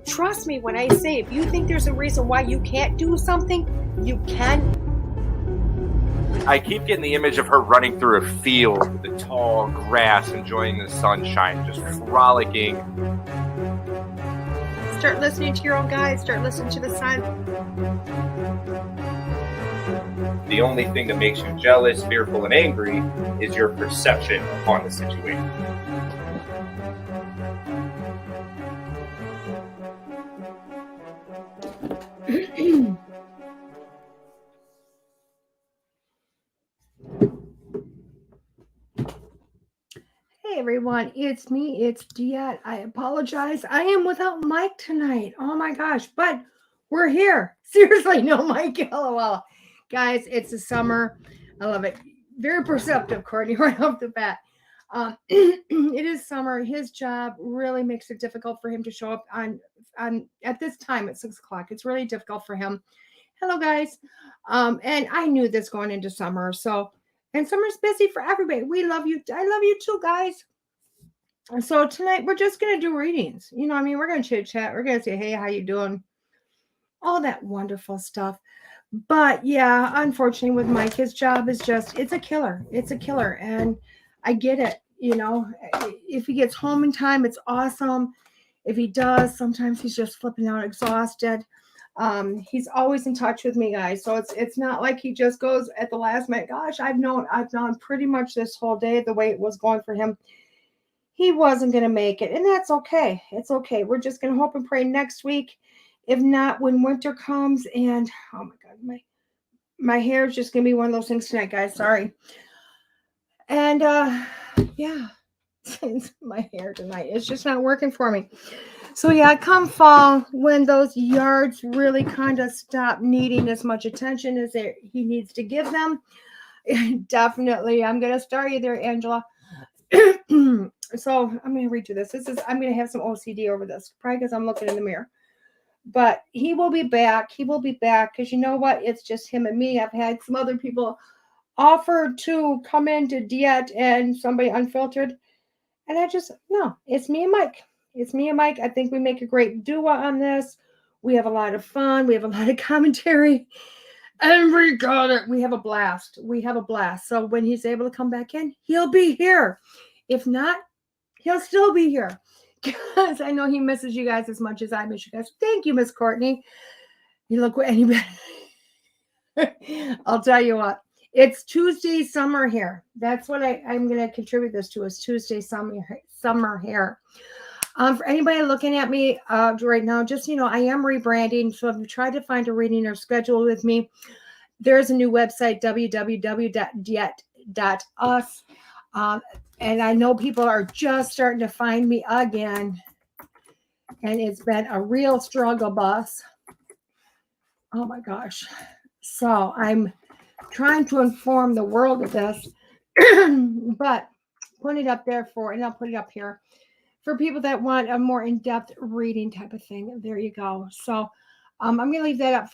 Trust me when I say, if you think there's a reason why you can't do something, you can. I keep getting the image of her running through a field with the tall grass, enjoying the sunshine, just frolicking. Start listening to your own guides. Start listening to the sun. The only thing that makes you jealous, fearful, and angry is your perception upon the situation. Hey everyone, it's me, it's DeEtte. I apologize. I am without Mike tonight. Oh my gosh, but we're here. Seriously, no Mike, LOL. Guys, it's the summer. I love it. Very perceptive, Courtney, right off the bat. It is summer. His job really makes it difficult for him to show up on at this time at 6 o'clock. It's really difficult for him. Hello, guys. And I knew this going into summer. And summer's busy for everybody. We love you. I love you too, guys. So tonight we're just going to do readings. You know what I mean? We're going to chit chat. We're going to say, hey, how you doing? All that wonderful stuff. But yeah, unfortunately with Mike, his job is just, it's a killer. It's a killer. And I get it. You know, if he gets home in time, it's awesome. If he does, sometimes he's just flipping out, exhausted. He's always in touch with me, guys. So it's not like he just goes at the last minute. Gosh, I've known pretty much this whole day the way it was going for him. He wasn't going to make it, and that's okay. It's okay. We're just going to hope and pray next week. If not, when winter comes, and oh my God, my hair is just going to be one of those things tonight, guys. Sorry. And yeah, my hair tonight, it's just not working for me. So yeah, come fall, when those yards really kind of stop needing as much attention as he needs to give them, definitely, I'm going to start you there, Angela. So I'm going to read you this. I'm going to have some OCD over this, probably because I'm looking in the mirror. But he will be back. He will be back because you know what? It's just him and me. I've had some other people offer to come into DeEtte and somebody Unfiltered. And no, it's me and Mike. It's me and Mike. I think we make a great duo on this. We have a lot of fun. We have a lot of commentary. And we have a blast. We have a blast. So when he's able to come back in, he'll be here. If not, he'll still be here. Because I know he misses you guys as much as I miss you guys. Thank you, Miss Courtney. You look any better. I'll tell you what. It's Tuesday summer here. That's what I'm going to contribute this to, is Tuesday summer here. For anybody looking at me right now, just, I am rebranding. So if you try to find a reading or schedule with me, there's a new website, www.deette.us. And I know people are just starting to find me again. And it's been a real struggle bus. Oh my gosh. So I'm trying to inform the world of this, but put it up there and I'll put it up here for people that want a more in-depth reading type of thing. There you go. So I'm going to leave that up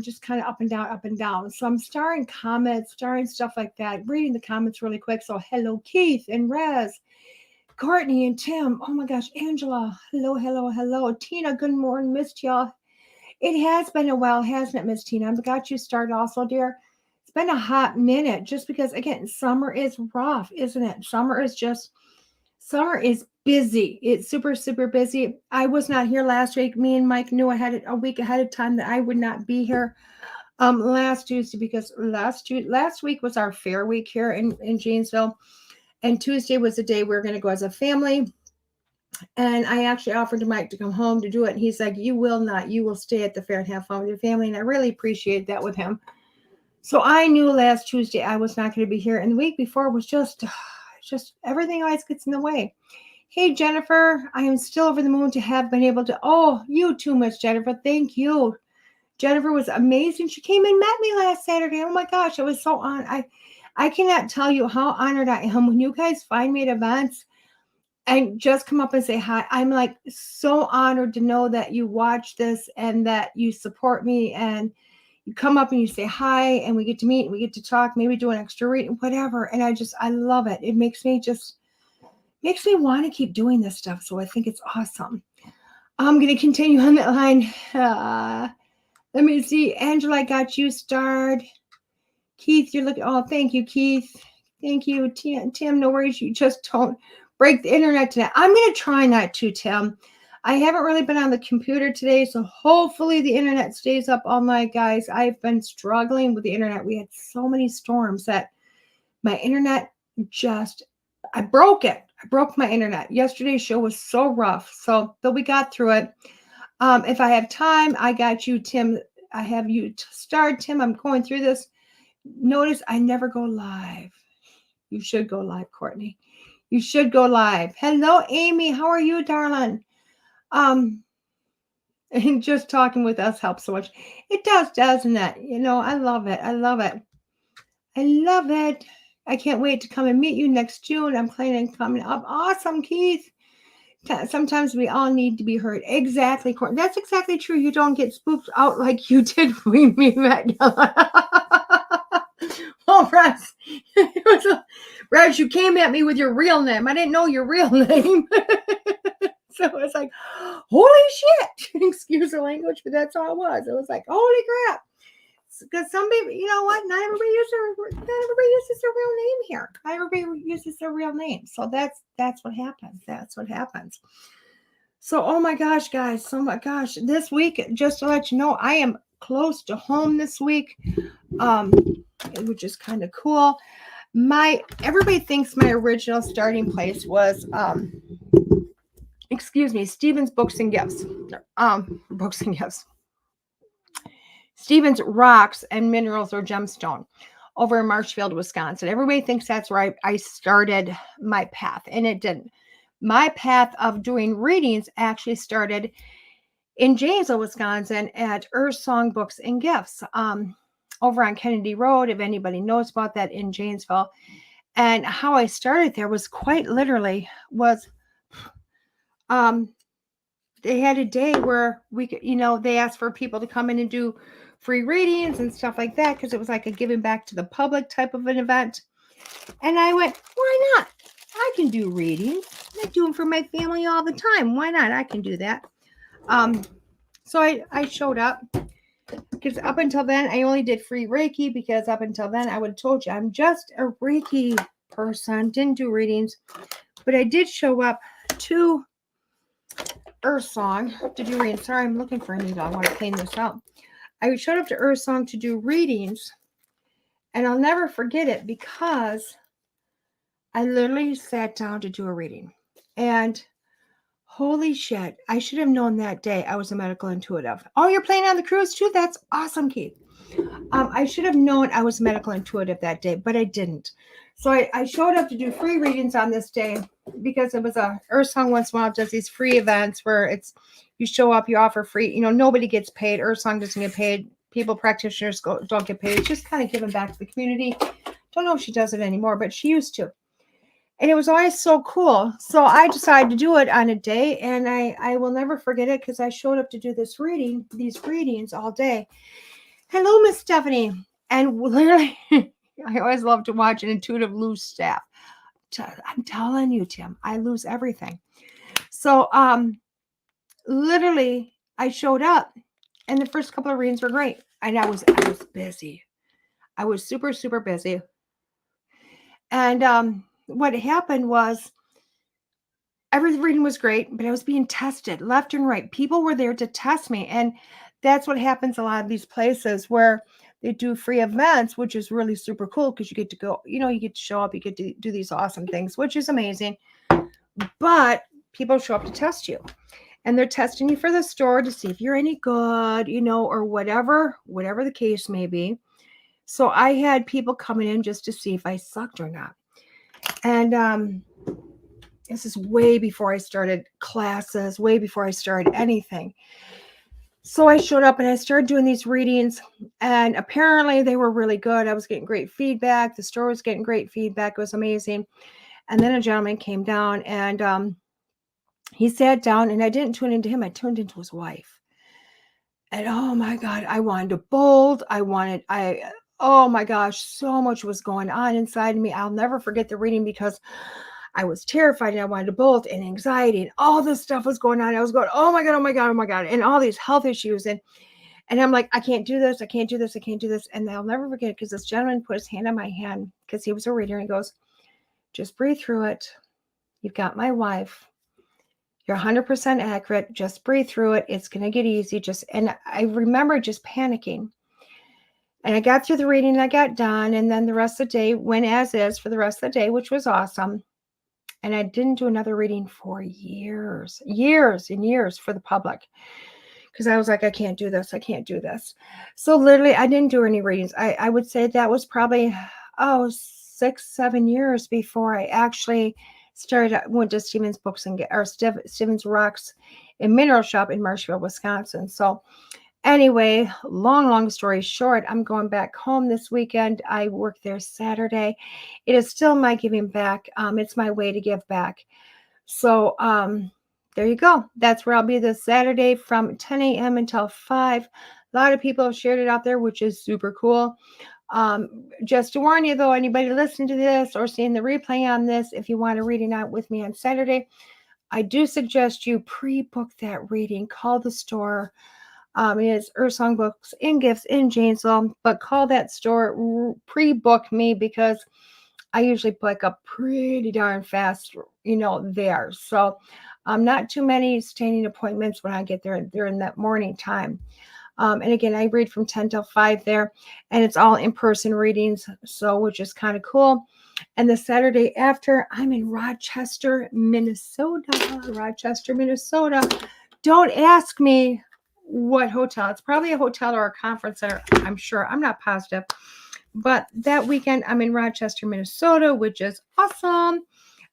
just kind of up and down. So I'm starring comments, starring stuff like that, reading the comments really quick. So hello, Keith and Rez, Courtney and Tim. Oh my gosh, Angela. Hello. Tina, good morning. Missed y'all. It has been a while, hasn't it, Miss Tina? I've got you started also, dear. It's been a hot minute just because, again, summer is rough, isn't it? Summer is busy. It's super, super busy. I was not here last week. Me and Mike knew a week ahead of time that I would not be here last Tuesday because last week was our fair week here in Janesville. And Tuesday was the day we were going to go as a family. And I actually offered to Mike to come home to do it. And he's like, you will not. You will stay at the fair and have fun with your family. And I really appreciate that with him. So I knew last Tuesday I was not going to be here. And the week before was just everything always gets in the way. Hey, Jennifer, I am still over the moon to have been able to. Oh, you too much, Jennifer. Thank you. Jennifer was amazing. She came and met me last Saturday. Oh my gosh, I was so honored. I cannot tell you how honored I am when you guys find me at events and just come up and say hi. I'm like so honored to know that you watch this and that you support me and you come up and you say hi, and we get to meet and we get to talk, maybe do an extra reading, whatever. And I love it. It makes me want to keep doing this stuff. So I think it's awesome. I'm going to continue on that line. Let me see. Angela, I got you starred. Keith, you're looking. Oh, thank you, Keith. Thank you, Tim. No worries. You just don't break the internet today. I'm going to try not to, Tim. I haven't really been on the computer today, so hopefully the internet stays up all night, guys. I've been struggling with the internet. We had so many storms that my internet I broke it. I broke my internet. Yesterday's show was so rough, but we got through it. If I have time, I got you, Tim. I have you starred, Tim. I'm going through this. Notice I never go live. You should go live, Courtney. You should go live. Hello, Amy. How are you, darling? And just talking with us helps so much. It does, doesn't it? I love it. I love it. I love it. I can't wait to come and meet you next June. I'm planning on coming up. Awesome, Keith. Sometimes we all need to be heard. Exactly, Courtney. That's exactly true. You don't get spooked out like you did when we met. Oh, Russ. Russ, you came at me with your real name. I didn't know your real name. So it was like, holy shit. Excuse the language, but that's all it was. It was like, holy crap. Because some people, you know what? Not everybody uses their real name here. Not everybody uses their real name. So that's what happens. That's what happens. So, oh my gosh, guys. Oh my gosh. This week, just to let you know, I am close to home this week. Which is kind of cool. Everybody thinks my original starting place was Stevens Books and Gifts. Books and Gifts. Stevens Rocks and Minerals or Gemstone over in Marshfield, Wisconsin. Everybody thinks that's where I started my path, and it didn't. My path of doing readings actually started in Janesville, Wisconsin at Earth Song Books and Gifts. Over on Kennedy Road, if anybody knows about that, in Janesville. And how I started there was quite literally they had a day where we could, they asked for people to come in and do free readings and stuff like that, because it was like a giving back to the public type of an event. And I went, why not? I can do readings. I do them for my family all the time. Why not? I can do that. So I showed up. Because up until then, I only did free Reiki, because up until then, I would have told you I'm just a Reiki person, didn't do readings. But I did show up to Earth Song to do readings. Sorry, I'm looking for a needle. I want to clean this out. I showed up to Earth Song to do readings, and I'll never forget it, because I literally sat down to do a reading. And holy shit, I should have known that day I was a medical intuitive. Oh, you're playing on the cruise too? That's awesome, Keith. I should have known I was medical intuitive that day, but I didn't. So I showed up to do free readings on this day, because it was a Earth Song once in a while does these free events where you show up, you offer free, nobody gets paid. Earth Song doesn't get paid. People, practitioners don't get paid. It's just kind of giving back to the community. Don't know if she does it anymore, but she used to. And it was always so cool. So I decided to do it on a day, and I will never forget it, because I showed up to do these readings all day. Hello, Miss Stephanie. And literally, I always love to watch an intuitive lose staff. I'm telling you, Tim, I lose everything. So literally, I showed up, and the first couple of readings were great. And I was busy. I was super, super busy. And what happened was, every reading was great, but I was being tested left and right. People were there to test me. And that's what happens a lot of these places where they do free events, which is really super cool, because you get to go, you get to show up, you get to do these awesome things, which is amazing. But people show up to test you, and they're testing you for the store to see if you're any good, or whatever the case may be. So I had people coming in just to see if I sucked or not. And this is way before I started classes, way before I started anything. So I showed up and I started doing these readings, and apparently they were really good. I was getting great feedback. The store was getting great feedback. It was amazing. And then a gentleman came down, and he sat down, and I didn't tune into him. I tuned into his wife. And oh my God, I wanted to bolt. Oh my gosh, so much was going on inside of me. I'll never forget the reading because I was terrified and I wanted to bolt, and anxiety and all this stuff was going on. I was going, oh my God, oh my God, oh my God. And all these health issues. And I'm like, I can't do this. I can't do this. I can't do this. And I'll never forget it because this gentleman put his hand on my hand because he was a reader. And he goes, just breathe through it. You've got my wife. You're 100% accurate. Just breathe through it. It's going to get easy. And I remember just panicking. And I got through the reading and I got done. And then the rest of the day went as is for the rest of the day, which was awesome. And I didn't do another reading for years and years for the public. Because I was like, I can't do this. I can't do this. So literally, I didn't do any readings. I would say that was probably, 6-7 years before I actually went to Stevens Books Stevens Rocks and Mineral Shop in Marshfield, Wisconsin. So anyway, long story short, I'm going back home this weekend. I work there Saturday. It is still my giving back. It's my way to give back. So, there you go. That's where I'll be this Saturday from 10 a.m. until 5. A lot of people have shared it out there, which is super cool. Just to warn you, though, anybody listening to this or seeing the replay on this, if you want a reading out with me on Saturday, I do suggest you pre-book that reading. Call the store. It is Earthsong Books and Gifts in Janesville, but call that store, pre-book me because I usually book up pretty darn fast, there. So not too many standing appointments when I get there. They're in that morning time. And again, I read from 10 till 5 there, and it's all in-person readings, so which is kind of cool. And the Saturday after, I'm in Rochester, Minnesota. Don't ask me what hotel. It's probably a hotel or a conference center, I'm sure. I'm not positive. But that weekend, I'm in Rochester, Minnesota, which is awesome.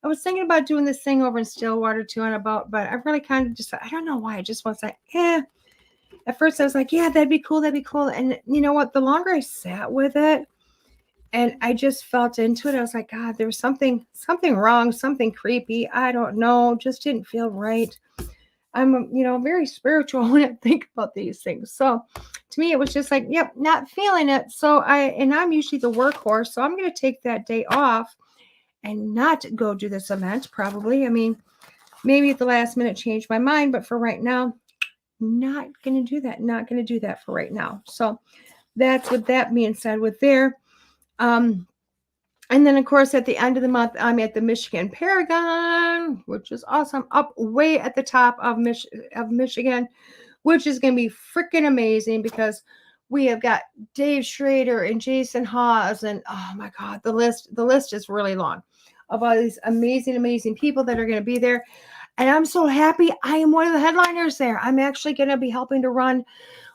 I was thinking about doing this thing over in Stillwater too, but I really kind of just, I don't know why. I just was like, At first, I was like, yeah, that'd be cool. And you know what? The longer I sat with it, and I just felt into it, I was like, God, there's something wrong, something creepy. I don't know. Just didn't feel right. I'm, very spiritual when I think about these things. So to me, it was just like, yep, not feeling it. So I'm usually the workhorse. So I'm going to take that day off and not go do this event, probably. I mean, maybe at the last minute change my mind, but for right now, not going to do that. Not going to do that for right now. So that's with that being said with there. And then, of course, at the end of the month, I'm at the Michigan Paragon, which is awesome, up way at the top of Michigan, which is going to be freaking amazing because we have got Dave Schrader and Jason Hawes, and oh my God, the list is really long of all these amazing people that are going to be there. And I'm so happy I am one of the headliners there. I'm actually going to be helping to run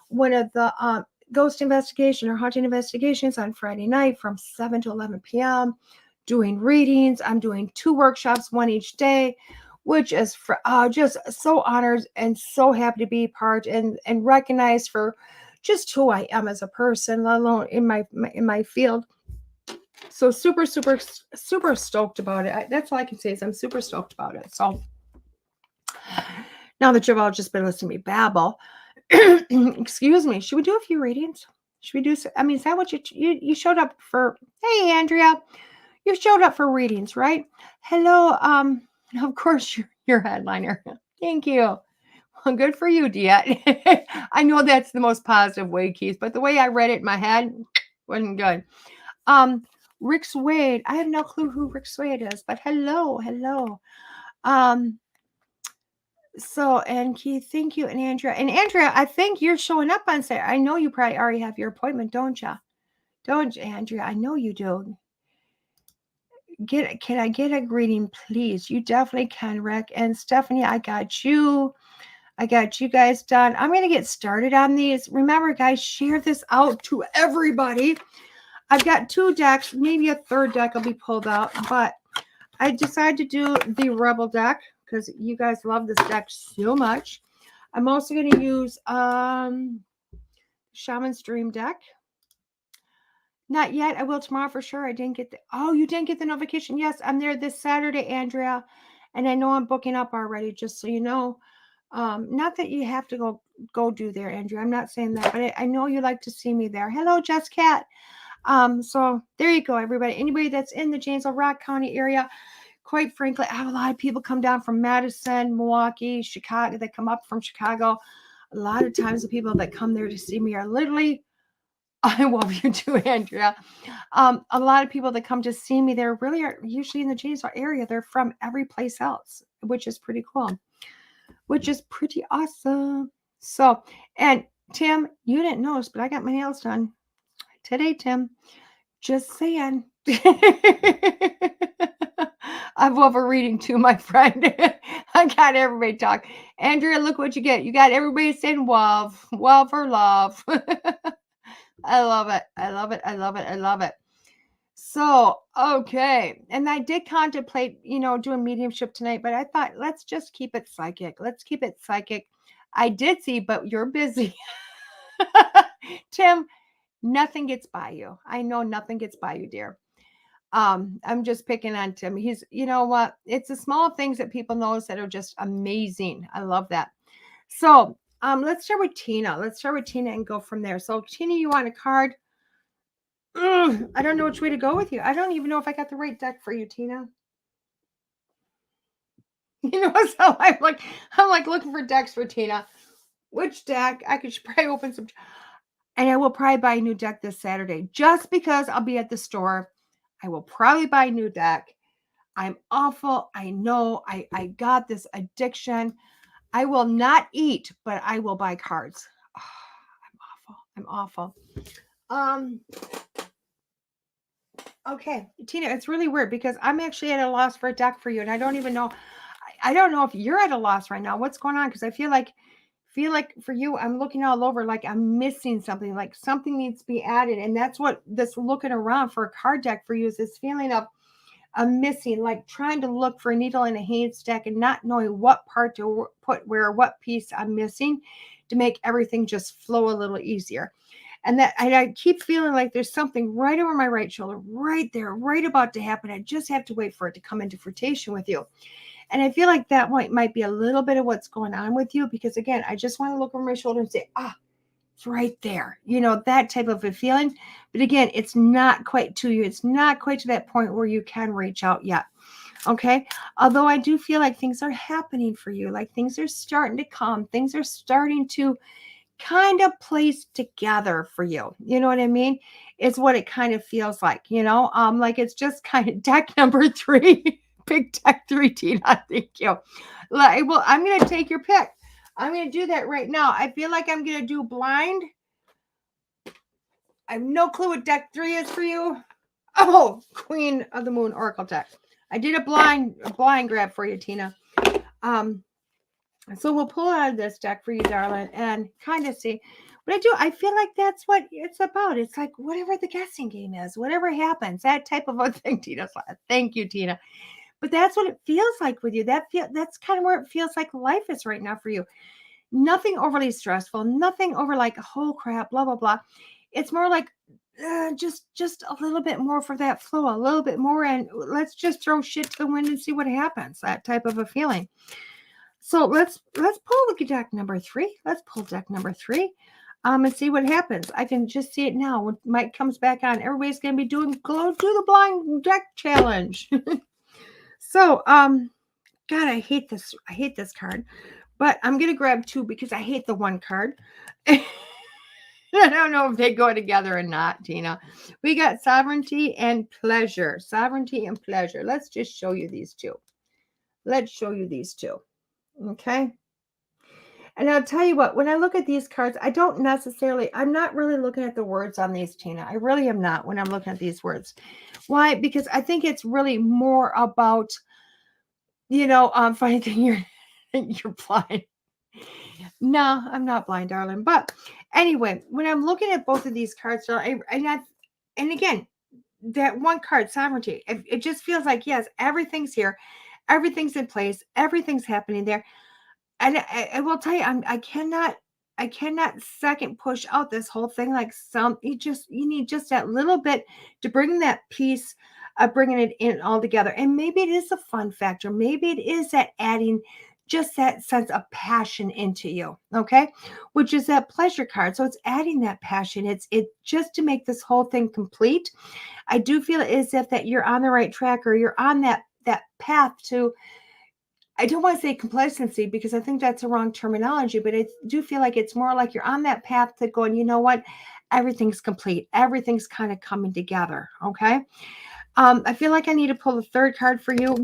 one of the ghost investigation or haunting investigations on Friday night from 7 to 11 p.m. doing readings. I'm doing 2 workshops, one each day, which is just so honored and so happy to be part and recognized for just who I am as a person, let alone in my field. So super stoked about it. That's all I can say is I'm super stoked about it. So now that you've all just been listening to me babble, excuse me, should we do a few readings? Should we do? I mean, is that what you showed up for? Hey, Andrea, you showed up for readings, right? Hello. Of course, you're headliner. Thank you. Well, good for you, DeEtte. I know that's the most positive way, Keith, but the way I read it in my head wasn't good. Rick Swade. I have no clue who Rick Swade is, but hello. So, and Keith, thank you. And Andrea, I think you're showing up on Saturday. I know you probably already have your appointment, don't you? Don't you, Andrea? I know you do. Can I get a greeting, please? You definitely can, Rick. And Stephanie, I got you guys done. I'm going to get started on these. Remember, guys, share this out to everybody. I've got 2 decks, maybe a 3rd deck will be pulled out, but I decided to do the Rebel deck because you guys love this deck so much. I'm also going to use Shaman's Dream deck. Not yet. I will tomorrow for sure. I didn't get you didn't get the notification. Yes, I'm there this Saturday, Andrea. And I know I'm booking up already, just so you know. Not that you have to go go do there, Andrea. I'm not saying that, but I know you like to see me there. Hello, Jess Cat. So there you go, everybody. Anybody that's in the Janesville, Rock County area, quite frankly, I have a lot of people come down from Madison, Milwaukee, Chicago. They come up from Chicago. A lot of times the people that come there to see me are literally, I love you too, Andrea. A lot of people that come to see me, they're really are usually in the Janesville area. They're from every place else, which is pretty cool, which is pretty awesome. So, and Tim, you didn't notice, but I got my nails done today, Tim. Just saying. I'm overreading too, my friend. I got everybody talk. Andrea, look what you get. You got everybody saying love. Love or love. I love it. I love it. I love it. I love it. So, okay. And I did contemplate, doing mediumship tonight, but I thought, let's just keep it psychic. Let's keep it psychic. I did see, but you're busy. Tim, nothing gets by you. I know nothing gets by you, dear. I'm just picking on Tim. He's, you know what? It's the small things that people notice that are just amazing. I love that. So, let's start with Tina. Let's start with Tina and go from there. So, Tina, you want a card? I don't know which way to go with you. I don't even know if I got the right deck for you, Tina. You know, so I'm like looking for decks for Tina. Which deck? Should probably open some. And I will probably buy a new deck this Saturday just because I'll be at the store. I will probably buy a new deck. I'm awful. I know I got this addiction. I will not eat, but I will buy cards. Oh, I'm awful. Okay, Tina, it's really weird because I'm actually at a loss for a deck for you, and I don't even know. I don't know if you're at a loss right now. What's going on? Because I feel like for you, I'm looking all over like I'm missing something, like something needs to be added. And that's what this looking around for a card deck for you is, this feeling of I'm missing, like trying to look for a needle in a haystack and not knowing what part to put where, what piece I'm missing to make everything just flow a little easier. And I keep feeling like there's something right over my right shoulder, right there, right about to happen. I just have to wait for it to come into fruition with you. And I feel like that might be a little bit of what's going on with you, because again, I just want to look over my shoulder and say, it's right there. That type of a feeling. But again, it's not quite to you. It's not quite to that point where you can reach out yet. Okay. Although I do feel like things are happening for you. Like things are starting to come. Things are starting to kind of place together for you. You know what I mean? It's what it kind of feels like, like it's just kind of deck number 3. Big deck 3, Tina. Thank you. Well, I'm going to take your pick. I'm going to do that right now. I feel like I'm going to do blind. I have no clue what deck 3 is for you. Oh, Queen of the Moon Oracle deck. I did a blind grab for you, Tina. So we'll pull out of this deck for you, darling, and kind of see what I do. I feel like that's what it's about. It's like whatever the guessing game is, whatever happens, that type of a thing, Tina. Thank you, Tina. But that's what it feels like with you. That's kind of where it feels like life is right now for you. Nothing overly stressful, nothing over like, oh crap, blah, blah, blah. It's more like just a little bit more for that flow, a little bit more, and let's just throw shit to the wind and see what happens. That type of a feeling. So let's pull deck number 3. Let's pull deck number 3. And see what happens. I can just see it now. When Mike comes back on, everybody's gonna be do the blind deck challenge. So, God, I hate this. I hate this card, but I'm going to grab 2 because I hate the 1 card. I don't know if they go together or not, Tina. We got sovereignty and pleasure. Sovereignty and pleasure. Let's just show you these 2. Let's show you these 2. Okay. And I'll tell you what, when I look at these cards, I'm not really looking at the words on these, Tina. I really am not when I'm looking at these words. Why? Because I think it's really more about, funny thing, you're blind. No, I'm not blind, darling. But anyway, when I'm looking at both of these cards, and again, that 1 card, sovereignty, it just feels like, yes, everything's here. Everything's in place. Everything's happening there. And I will tell you, I cannot second push out this whole thing. Like you need just that little bit to bring that piece of bringing it in all together. And maybe it is a fun factor. Maybe it is that adding just that sense of passion into you, okay? Which is that pleasure card. So it's adding that passion. It's just to make this whole thing complete. I do feel as if that you're on the right track, or you're on that path to, I don't want to say complacency because I think that's the wrong terminology, but I do feel like it's more like you're on that path to going, you know what? Everything's complete. Everything's kind of coming together. Okay. I feel like I need to pull the third card for you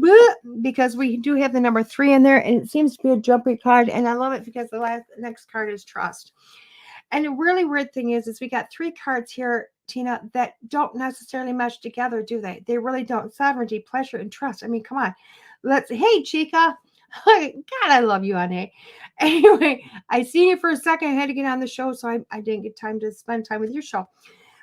because we do have the number 3 in there, and it seems to be a jumpy card. And I love it because the next card is trust. And the really weird thing is we got 3 cards here, Tina, that don't necessarily mesh together, do they? They really don't. Sovereignty, pleasure, and trust. I mean, come on. Hey, Chica. God, I love you, honey. Anyway, I seen you for a second. I had to get on the show, so I didn't get time to spend time with your show.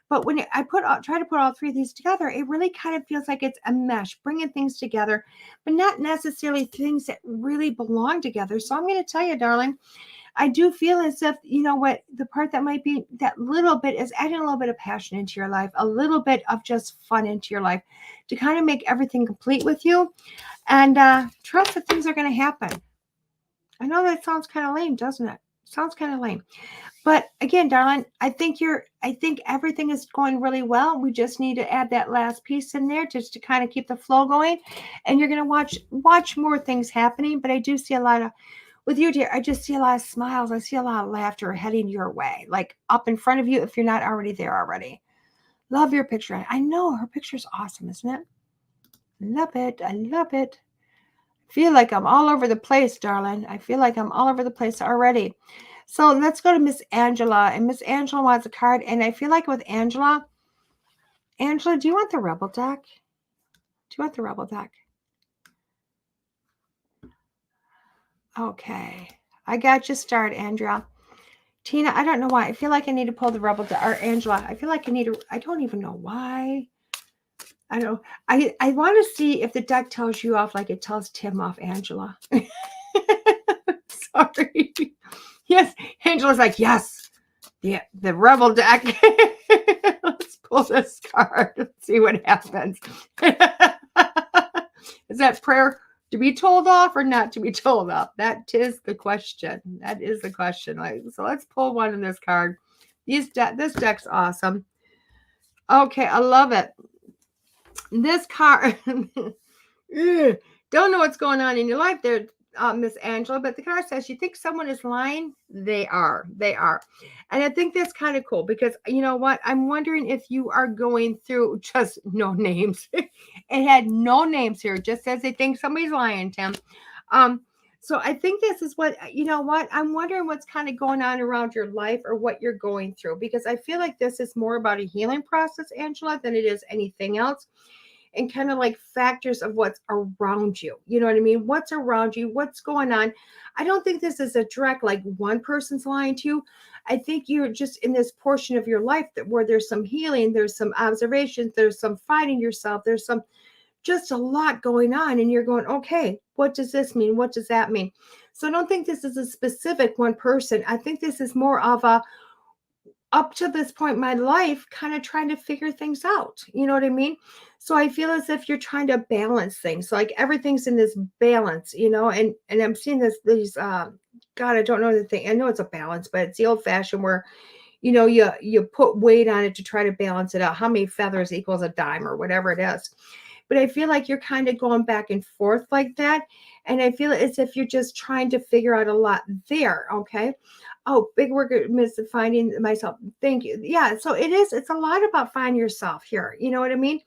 But when I try to put all 3 of these together, it really kind of feels like it's a mesh, bringing things together, but not necessarily things that really belong together. So I'm going to tell you, darling, I do feel as if, you know what, the part that might be that little bit is adding a little bit of passion into your life, a little bit of just fun into your life to kind of make everything complete with you, and trust that things are going to happen. I know that sounds kind of lame, doesn't it? Sounds kind of lame. But again, darling, I think everything is going really well. We just need to add that last piece in there just to kind of keep the flow going. And you're going to watch more things happening. But I do see a lot of, with you, dear, I just see a lot of smiles. I see a lot of laughter heading your way, like up in front of you if you're not already there already. Love your picture. I know her picture's awesome, isn't it? Love it. I love it. Feel like I'm all over the place, darling. I feel like I'm all over the place already. So let's go to Miss Angela. And Miss Angela wants a card. And I feel like with Angela, do you want the Rebel deck? Do you want the Rebel deck? Okay. I got you started, Andrea. Tina, I don't know why. I feel like I need to pull the Rebel deck. Or Angela, I feel like I need to. I don't even know why. I don't. I want to see if the deck tells you off like it tells Tim off, Angela. Sorry. Yes, Angela's like, yes, the Rebel deck. Let's pull this card. Let's see what happens. Is that prayer to be told off or not to be told off? That is the question. That is the question. So let's pull one in this card. This deck's awesome. Okay, I love it. This card, don't know what's going on in your life there, Miss Angela, but the card says you think someone is lying. They are. And I think that's kind of cool because you know what? I'm wondering if you are going through just no names. It had no names here. It just says they think somebody's lying, Tim. So I think this is what, you know what? I'm wondering what's kind of going on around your life or what you're going through, because I feel like this is more about a healing process, Angela, than it is anything else. And kind of like factors of what's around you. You know what I mean? What's around you? What's going on? I don't think this is a direct, like one person's lying to you. I think you're just in this portion of your life where there's some healing, there's some observations, there's some finding yourself, there's some just a lot going on. And you're going, okay, what does this mean? What does that mean? So I don't think this is a specific one person. I think this is more of a, up to this point in my life, kind of trying to figure things out. You know what I mean? So I feel as if you're trying to balance things. So like everything's in this balance, you know, and I'm seeing these, God, I don't know the thing. I know it's a balance, but it's the old fashioned where, you know, you put weight on it to try to balance it out. How many feathers equals a dime or whatever it is. But I feel like you're kind of going back and forth like that. And I feel as if you're just trying to figure out a lot there. Okay. Oh, big work miss finding myself. Thank you. Yeah. So it's a lot about finding yourself here. You know what I mean?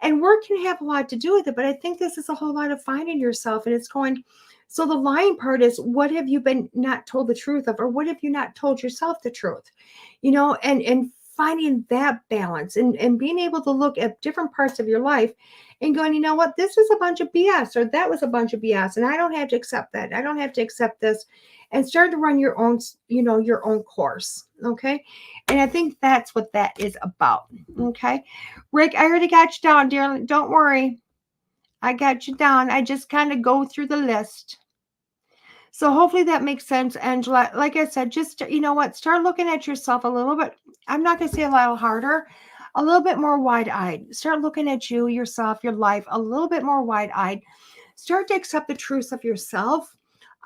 And work can have a lot to do with it, but I think this is a whole lot of finding yourself, and it's going. So the lying part is, what have you been not told the truth of, or what have you not told yourself the truth? You know, and finding that balance and being able to look at different parts of your life and going, you know what, this was a bunch of BS, or that was a bunch of BS. And I don't have to accept that. I don't have to accept this, and start to run your own, you know, your own course. Okay. And I think that's what that is about. Okay. Rick, I already got you down, dear. Don't worry. I got you down. I just kind of go through the list. So hopefully that makes sense, Angela. Like I said, just, you know what, start looking at yourself a little bit. I'm not going to say a little harder, a little bit more wide-eyed. Start looking at you, yourself, your life, a little bit more wide-eyed. Start to accept the truth of yourself.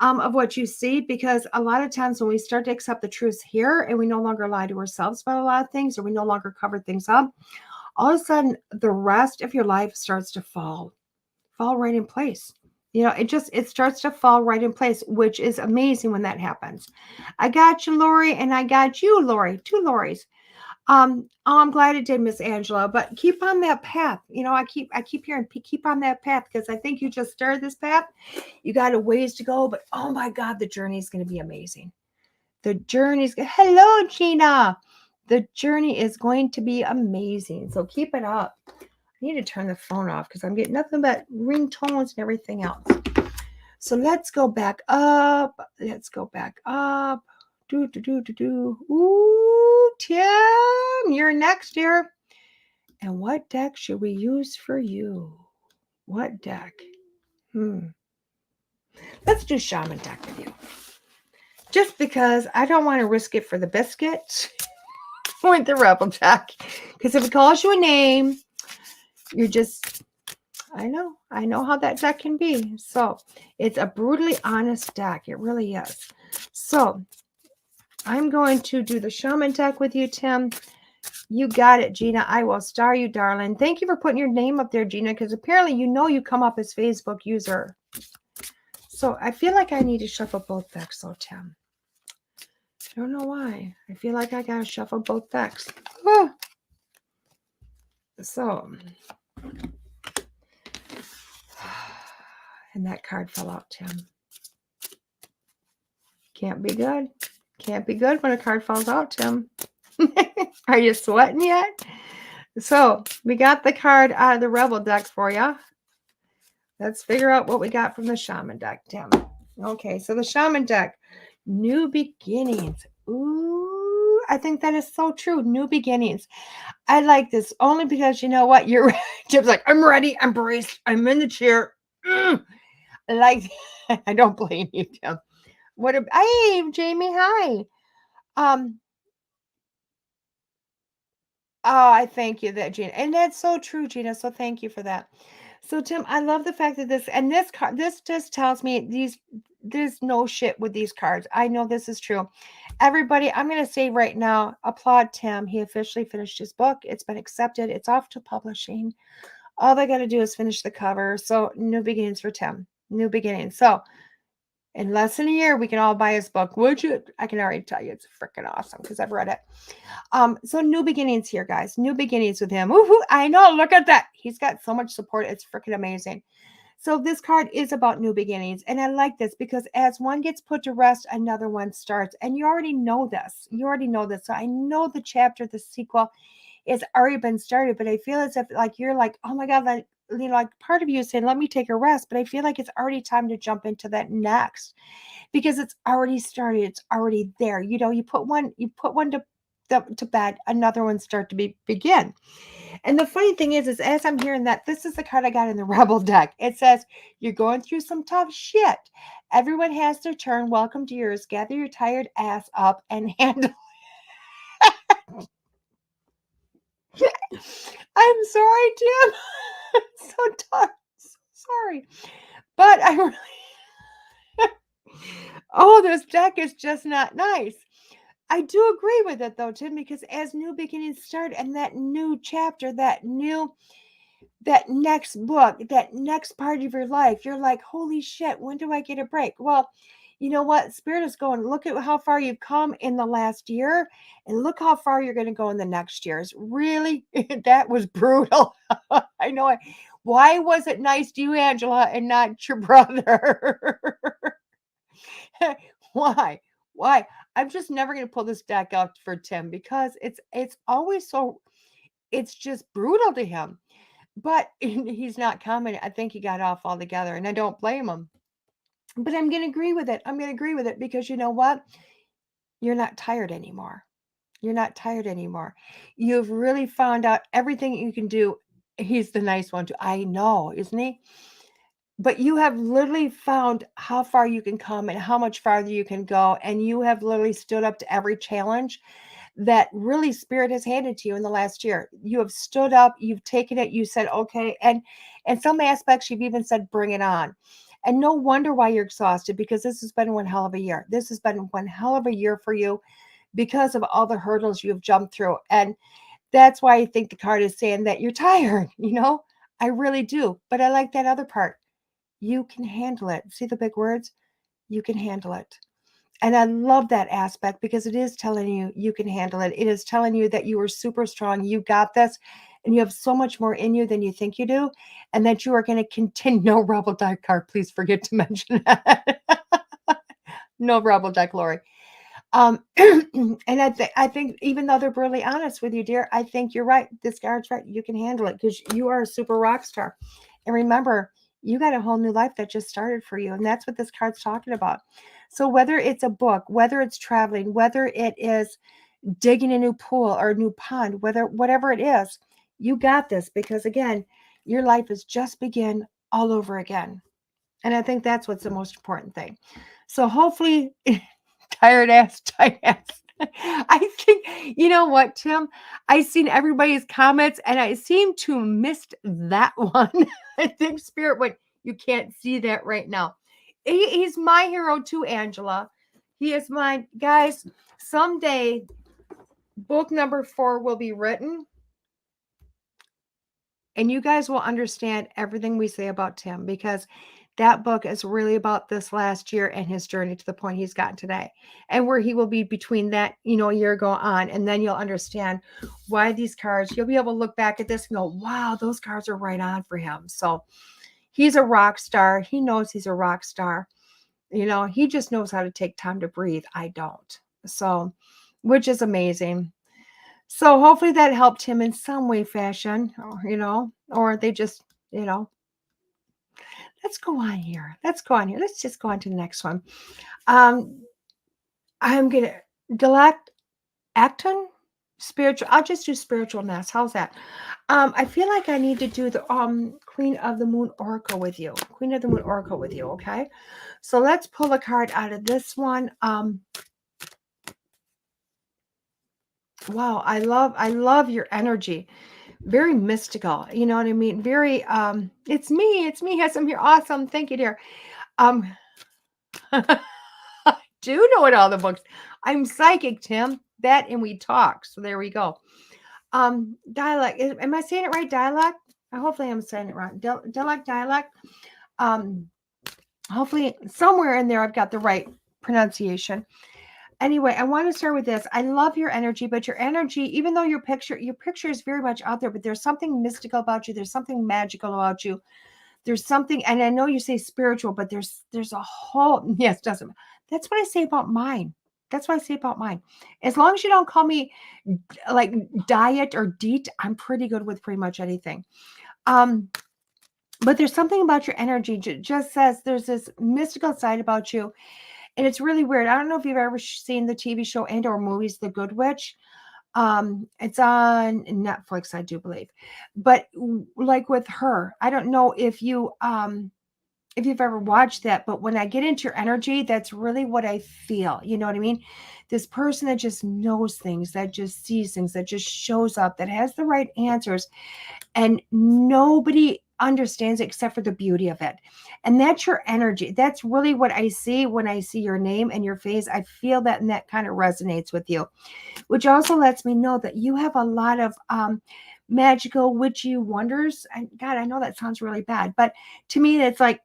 of what you see, because a lot of times when we start to accept the truth here and we no longer lie to ourselves about a lot of things, or we no longer cover things up, all of a sudden the rest of your life starts to fall right in place. It starts to fall right in place, which is amazing when that happens. I got you, Lori, and I got you, Lori. 2 Loris. I'm glad it did, Miss Angela, but keep on that path. I keep hearing keep on that path, because I think you just started this path. You got a ways to go, but oh my God, the journey is going to be amazing. Hello, Gina. The journey is going to be amazing. So keep it up. I need to turn the phone off because I'm getting nothing but ringtones and everything else. So let's go back up. Ooh, Tim, you're next, dear. And what deck should we use for you? What deck? Let's do Shaman deck with you. Just because I don't want to risk it for the biscuit with the Rebel deck. Because if it calls you a name, you're just... I know how that deck can be. So it's a brutally honest deck. It really is. So I'm going to do the Shaman deck with you, Tim. You got it, Gina. I will star you, darling. Thank you for putting your name up there, Gina, because apparently you come up as Facebook user. So I feel like I need to shuffle both decks, though, Tim. I don't know why. I feel like I got to shuffle both decks. Oh. So... and that card fell out, Tim. Can't be good. Can't be good when a card falls out, Tim. Are you sweating yet? So we got the card out of the Rebel deck for you. Let's figure out what we got from the Shaman deck, Tim. Okay, so the Shaman deck, new beginnings. Ooh, I think that is so true. New beginnings. I like this only because you know what? Tim's like, I'm ready. I'm braced. I'm in the chair. Like, I don't blame you, Tim. Hey, Jamie, hi. I thank you that, Gina. And that's so true, Gina. So thank you for that. So, Tim, I love the fact that this just tells me there's no shit with these cards. I know this is true. Everybody, I'm going to say right now, applaud Tim. He officially finished his book. It's been accepted. It's off to publishing. All they got to do is finish the cover. So, new beginnings for Tim. New beginnings. So, in less than a year, we can all buy his book. Would you? I can already tell you it's freaking awesome because I've read it. So new beginnings here, guys. New beginnings with him. Woo-hoo, I know. Look at that. He's got so much support. It's freaking amazing. So this card is about new beginnings. And I like this because as one gets put to rest, another one starts. And you already know this. So I know the chapter, the sequel, is already been started. But I feel as if like you're like, oh my God, like part of you is saying, let me take a rest. But I feel like it's already time to jump into that next because it's already started. It's already there. You put one to bed, another one start to begin. And the funny thing is as I'm hearing that, this is the card I got in the Rebel deck. It says, you're going through some tough shit. Everyone has their turn. Welcome to yours. Gather your tired ass up and handle it. I'm sorry, Tim. So tough. So sorry. But I really... oh, this deck is just not nice. I do agree with it, though, Tim, because as new beginnings start and that new chapter, that next book, that next part of your life, you're like, holy shit, when do I get a break? Well, you know what? Spirit is going, look at how far you've come in the last year and look how far you're going to go in the next years. Really? That was brutal. I know it. Why was it nice to you, Angela, and not your brother? Why? I'm just never going to pull this deck out for Tim because it's always so, it's just brutal to him. But he's not coming. I think he got off altogether, and I don't blame him. But I'm going to agree with it. I'm going to agree with it because you know what? You're not tired anymore. You're not tired anymore. You've really found out everything you can do. He's the nice one too. I know, isn't he? But you have literally found how far you can come and how much farther you can go. And you have literally stood up to every challenge that really Spirit has handed to you in the last year. You have stood up, you've taken it, you said, okay. And in some aspects, you've even said, bring it on. And no wonder why you're exhausted, because this has been one hell of a year. This has been one hell of a year for you because of all the hurdles you've jumped through. And that's why I think the card is saying that you're tired, I really do. But I like that other part. You can handle it. See the big words? You can handle it. And I love that aspect, because it is telling you you can handle it. It is telling you that you are super strong. You got this. And you have so much more in you than you think you do. And that you are going to continue. No rebel deck card. Please forget to mention that. No rebel deck, Lori. And I think even though they're brutally honest with you, dear, I think you're right. This card's right. You can handle it because you are a super rock star. And remember, you got a whole new life that just started for you. And that's what this card's talking about. So whether it's a book, whether it's traveling, whether it is digging a new pool or a new pond, whatever it is, you got this, because again, your life is just begin all over again. And I think that's what's the most important thing. So hopefully, tired ass. I think, you know what, Tim? I seen everybody's comments and I seem to missed that one. I think Spirit went, you can't see that right now. He's my hero too, Angela. He is mine. Guys, someday book number 4 will be written. And you guys will understand everything we say about Tim, because that book is really about this last year and his journey to the point he's gotten today, and where he will be between that, a year ago on. And then you'll understand why these cards, you'll be able to look back at this and go, wow, those cards are right on for him. So he's a rock star. He knows he's a rock star. He just knows how to take time to breathe. I don't. So, which is amazing. So hopefully that helped him in some way, fashion, or they just, let's go on here. Let's just go on to the next one. I'm going to DeEtte Acton spiritual. I'll just do spiritualness. How's that? I feel like I need to do the Queen of the Moon Oracle with you. Queen of the Moon Oracle with you. Okay. So let's pull a card out of this one. Wow. I love your energy. Very mystical. You know what I mean? Very, it's me. Yes, I'm here. Awesome. Thank you, dear. I do know it all the books. I'm psychic, Tim. That and we talk. So there we go. Dialect. Am I saying it right? Dialect? Hopefully I'm saying it right. Dialect. Hopefully somewhere in there I've got the right pronunciation. Anyway, I want to start with this. I love your energy, but your energy, even though your picture is very much out there, but there's something mystical about you. There's something magical about you. There's something, and I know you say spiritual, but there's a whole, yes, doesn't. That's what I say about mine. As long as you don't call me like DeEtte or DeEtte, I'm pretty good with pretty much anything. But there's something about your energy. Just says there's this mystical side about you. And it's really weird. I don't know if you've ever seen the TV show and or movies, The Good Witch. It's on Netflix, I do believe. But like with her, I don't know if you've ever watched that, but when I get into your energy, that's really what I feel. You know what I mean? This person that just knows things, that just sees things, that just shows up, that has the right answers, and nobody understands it except for the beauty of it. And that's your energy. That's really what I see when I see your name and your face. I feel that, and that kind of resonates with you, which also lets me know that you have a lot of magical witchy wonders. And God, I know that sounds really bad, but to me, it's like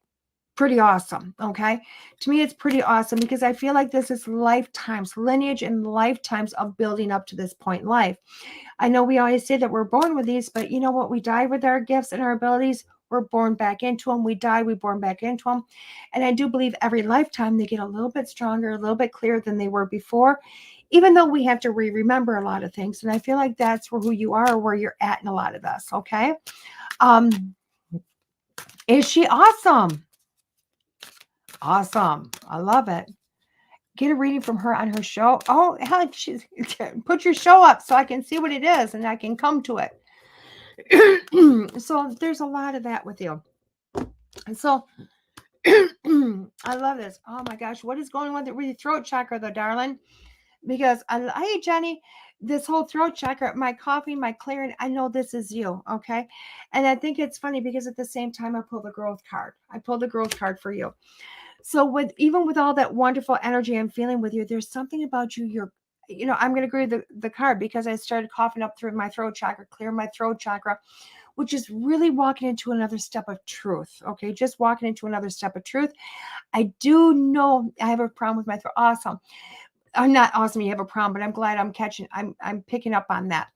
pretty awesome. Okay. To me, it's pretty awesome, because I feel like this is lifetimes, lineage and lifetimes of building up to this point in life. I know we always say that we're born with these, but you know what? We die with our gifts and our abilities. We're born back into them. We die, we born back into them. And I do believe every lifetime they get a little bit stronger, a little bit clearer than they were before, even though we have to remember a lot of things. And I feel like that's who you are, or where you're at in a lot of this. Okay. Is she awesome? Awesome. I love it. Get a reading from her on her show. Oh, hell, she's put your show up so I can see what it is and I can come to it. So there's a lot of that with you. And so I love this. Oh my gosh, what is going on with your throat chakra though, darling? Because hey, Jenny, this whole throat chakra, my coughing, my clearing, I know this is you, okay? And I think it's funny because at the same time, I pulled the growth card. I pulled the growth card for you. So even with all that wonderful energy I'm feeling with you, there's something about you, I'm going to agree with the card because I started coughing up through my throat chakra, clear my throat chakra, which is really walking into another step of truth, okay? Just walking into another step of truth. I do know I have a problem with my throat. Awesome. I'm not awesome. You have a problem, but I'm glad I'm picking up on that.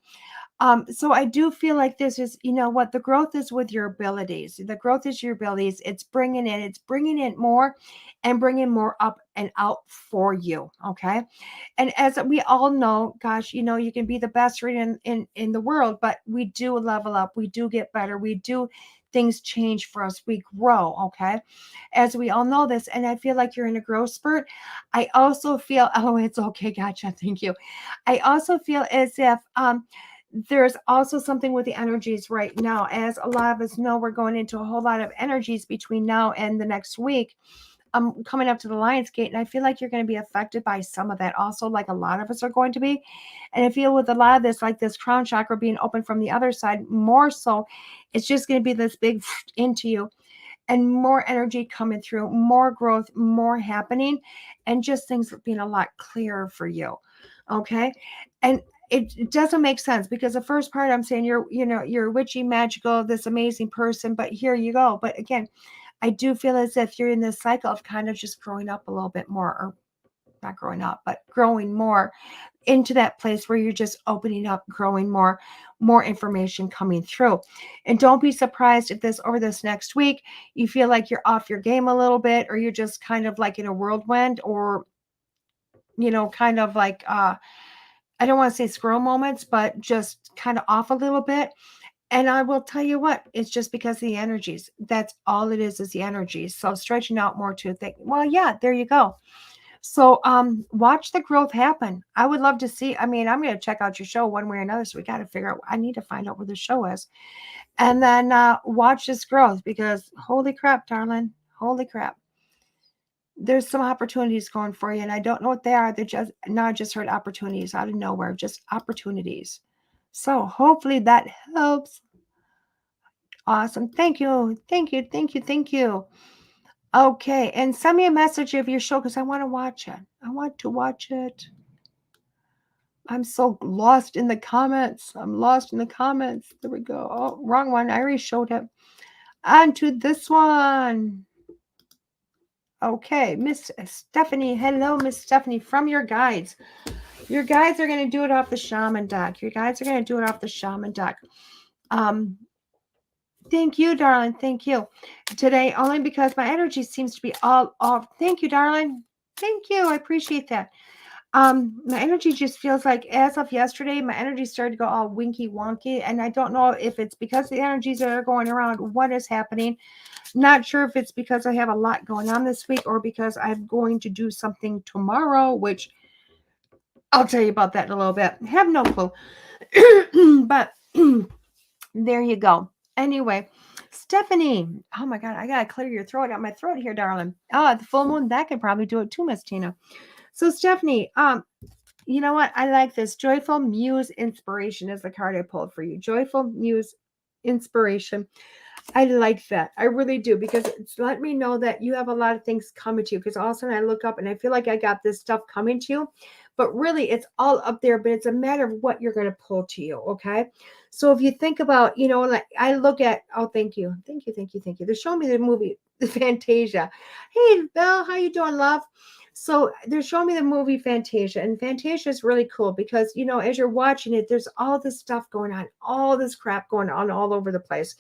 So I do feel like this is, the growth is with your abilities. The growth is your abilities. It's bringing in more and bringing more up and out for you. Okay. And as we all know, gosh, you can be the best reader in the world, but we do level up. We do get better. Things change for us. We grow. Okay. As we all know this. And I feel like you're in a growth spurt. I also feel, oh, it's okay. Gotcha. Thank you. I also feel as if, there's also something with the energies right now. As a lot of us know, we're going into a whole lot of energies between now and the next week. Coming up to the Lions Gate, and I feel like you're going to be affected by some of that also, like a lot of us are going to be. And I feel with a lot of this, like this crown chakra being open from the other side, more so, it's just going to be this big into you and more energy coming through, more growth, more happening, and just things being a lot clearer for you. Okay. And it doesn't make sense because the first part I'm saying you're witchy, magical, this amazing person, but here you go. But again, I do feel as if you're in this cycle of kind of just growing up a little bit more, or not growing up, but growing more into that place where you're just opening up, growing more information coming through. And don't be surprised if over this next week, you feel like you're off your game a little bit, or you're just kind of like in a whirlwind, or, kind of like, I don't want to say squirrel moments, but just kind of off a little bit. And I will tell you what, it's just because of the energies. That's all it is the energies. So stretching out more to think, well, yeah, there you go. So watch the growth happen. I would love to see. I mean, I'm going to check out your show one way or another. So we got to figure out, I need to find out where the show is. And then watch this growth because holy crap, darling. Holy crap. There's some opportunities going for you. And I don't know what they are. I just heard opportunities out of nowhere, just opportunities. So hopefully that helps. Awesome. Thank you. Thank you. Thank you. Thank you. Okay. And send me a message of your show because I want to watch it. I want to watch it. I'm so lost in the comments. I'm lost in the comments. There we go. Oh, wrong one. I already showed it. On to this one. Okay. Miss Stephanie. Hello, Miss Stephanie from your guides. Your guides are going to do it off the shaman deck. Your guides are going to do it off the shaman deck. Thank you, darling. Thank you. Today, only because my energy seems to be all off. Thank you, darling. Thank you. I appreciate that. My energy just feels like as of yesterday, my energy started to go all winky wonky. And I don't know if it's because the energies that are going around, what is happening. Not sure if it's because I have a lot going on this week or because I'm going to do something tomorrow, which I'll tell you about that in a little bit. I have no clue. But there you go. Anyway, Stephanie. Oh my God, I gotta clear your throat out my throat here, darling. Oh, the full moon, that could probably do it too, Miss Tina. So Stephanie, you know what? I like this. Joyful Muse Inspiration is the card I pulled for you. Joyful Muse Inspiration. I like that. I really do, because it's let me know that you have a lot of things coming to you. Because all of a sudden I look up and I feel like I got this stuff coming to you, but really it's all up there, but it's a matter of what you're going to pull to you. Okay. So if you think about, like I look at, oh, thank you. Thank you. Thank you. Thank you. They're showing me the movie, Fantasia. Hey, Belle, how you doing, love? So they're showing me the movie Fantasia, and Fantasia is really cool because, as you're watching it, there's all this stuff going on, all this crap going on all over the place.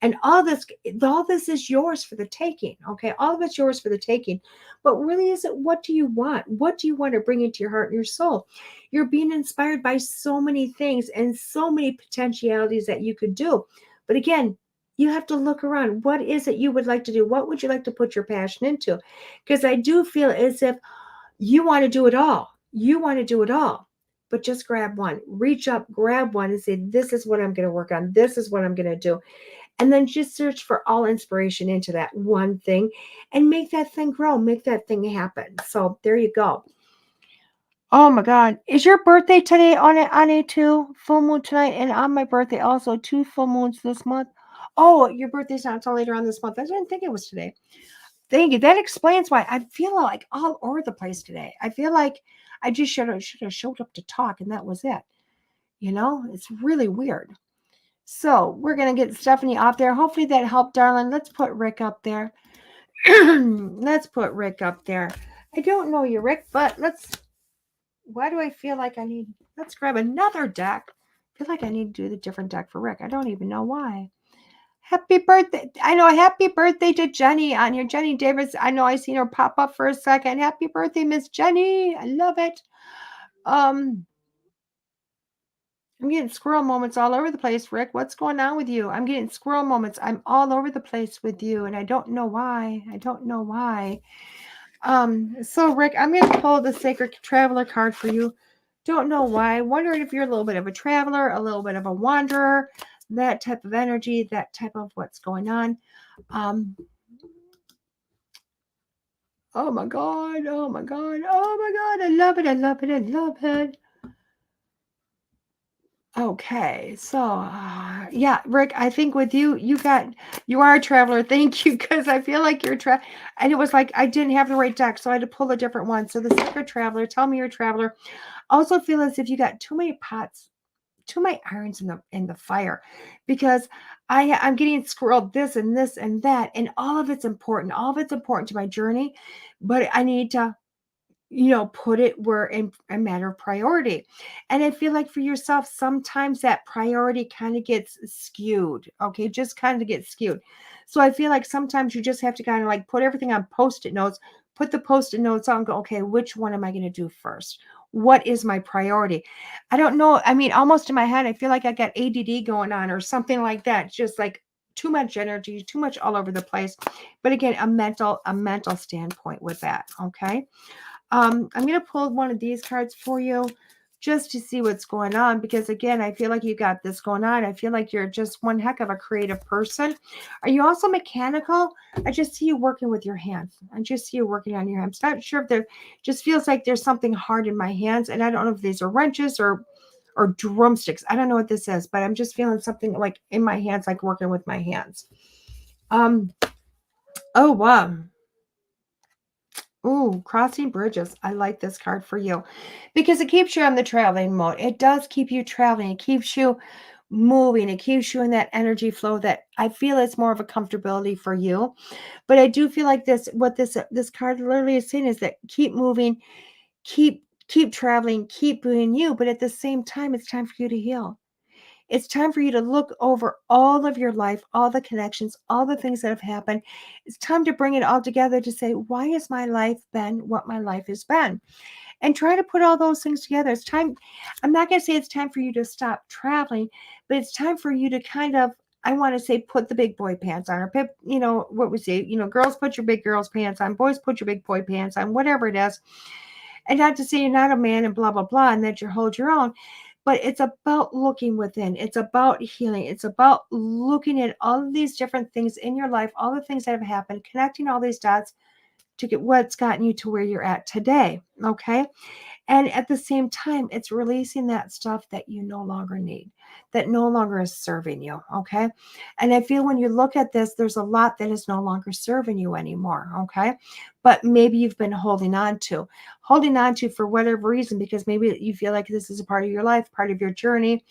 And all this is yours for the taking. Okay. All of it's yours for the taking. But really, is it, what do you want? What do you want to bring into your heart and your soul? You're being inspired by so many things and so many potentialities that you could do. But again, you have to look around. What is it you would like to do? What would you like to put your passion into? Because I do feel as if you want to do it all. You want to do it all. But just grab one. Reach up, grab one and say, this is what I'm going to work on. This is what I'm going to do. And then just search for all inspiration into that one thing and make that thing grow, make that thing happen. So there you go. Oh my God. Is your birthday today on a two full moon tonight? And on my birthday also two full moons this month. Oh, your birthday's not until later on this month. I didn't think it was today. Thank you. That explains why I feel like all over the place today. I feel like I just should have showed up to talk and that was it. It's really weird. So we're gonna get Stephanie off there. Hopefully that helped, darling. Let's put Rick up there. Let's put Rick up there. I don't know you, Rick, but why do I feel like I need, let's grab another deck. I feel like I need to do the different deck for Rick. I don't even know why. Happy birthday. I know, happy birthday to Jenny on here. Jenny Davis. I know I seen her pop up for a second. Happy birthday, Miss Jenny. I love it. I'm getting squirrel moments all over the place, Rick. What's going on with you? I'm getting squirrel moments. I'm all over the place with you, and I don't know why. I don't know why. So Rick, I'm going to pull the Sacred Traveler card for you. Don't know why. Wondering if you're a little bit of a traveler, a little bit of a wanderer, that type of energy, that type of what's going on. Oh my God. Oh my God. Oh my God. I love it. I love it. I love it. Okay, so yeah, Rick, I think with you, you are a traveler. Thank you, because I feel like you're and it was like I didn't have the right deck, so I had to pull a different one. So the Sacred Traveler, tell me you're a traveler. Also feel as if you got too many pots, too many irons in the fire, because I'm getting squirreled this and this and that, and all of it's important. All of it's important to my journey, but I need to put it where in a matter of priority. And I feel like for yourself, sometimes that priority kind of gets skewed. Okay. Just kind of gets skewed. So I feel like sometimes you just have to kind of like put everything on post-it notes, put the post-it notes on, go, okay, which one am I going to do first? What is my priority? I don't know. I mean, almost in my head, I feel like I got ADD going on or something like that. Just like too much energy, too much all over the place. But again, a mental standpoint with that. Okay. I'm going to pull one of these cards for you just to see what's going on, because again, I feel like you got this going on. I feel like you're just one heck of a creative person. Are you also mechanical? I just see you working with your hands. I just see you working on your hands. Not sure if there just feels like there's something hard in my hands, and I don't know if these are wrenches or drumsticks. I don't know what this is, but I'm just feeling something like in my hands, like working with my hands. Oh wow. Ooh, crossing bridges. I like this card for you because it keeps you on the traveling mode. It does keep you traveling. It keeps you moving. It keeps you in that energy flow that I feel is more of a comfortability for you. But I do feel like what this card literally is saying is that keep moving, keep traveling, keep doing you. But at the same time, it's time for you to heal. It's time for you to look over all of your life, all the connections, all the things that have happened. It's time to bring it all together to say, why has my life been what my life has been? And try to put all those things together. It's time. I'm not going to say it's time for you to stop traveling, but it's time for you to kind of, I want to say, put the big boy pants on, or what we say, girls put your big girls pants on, boys put your big boy pants on, whatever it is. And not to say you're not a man and blah, blah, blah, and that you hold your own, but it's about looking within. It's about healing. It's about looking at all of these different things in your life, all the things that have happened, connecting all these dots to get what's gotten you to where you're at today. Okay. And at the same time, it's releasing that stuff that you no longer need, that no longer is serving you. Okay. And I feel when you look at this, there's a lot that is no longer serving you anymore. Okay. But maybe you've been holding on to for whatever reason, because maybe you feel like this is a part of your life, part of your journey.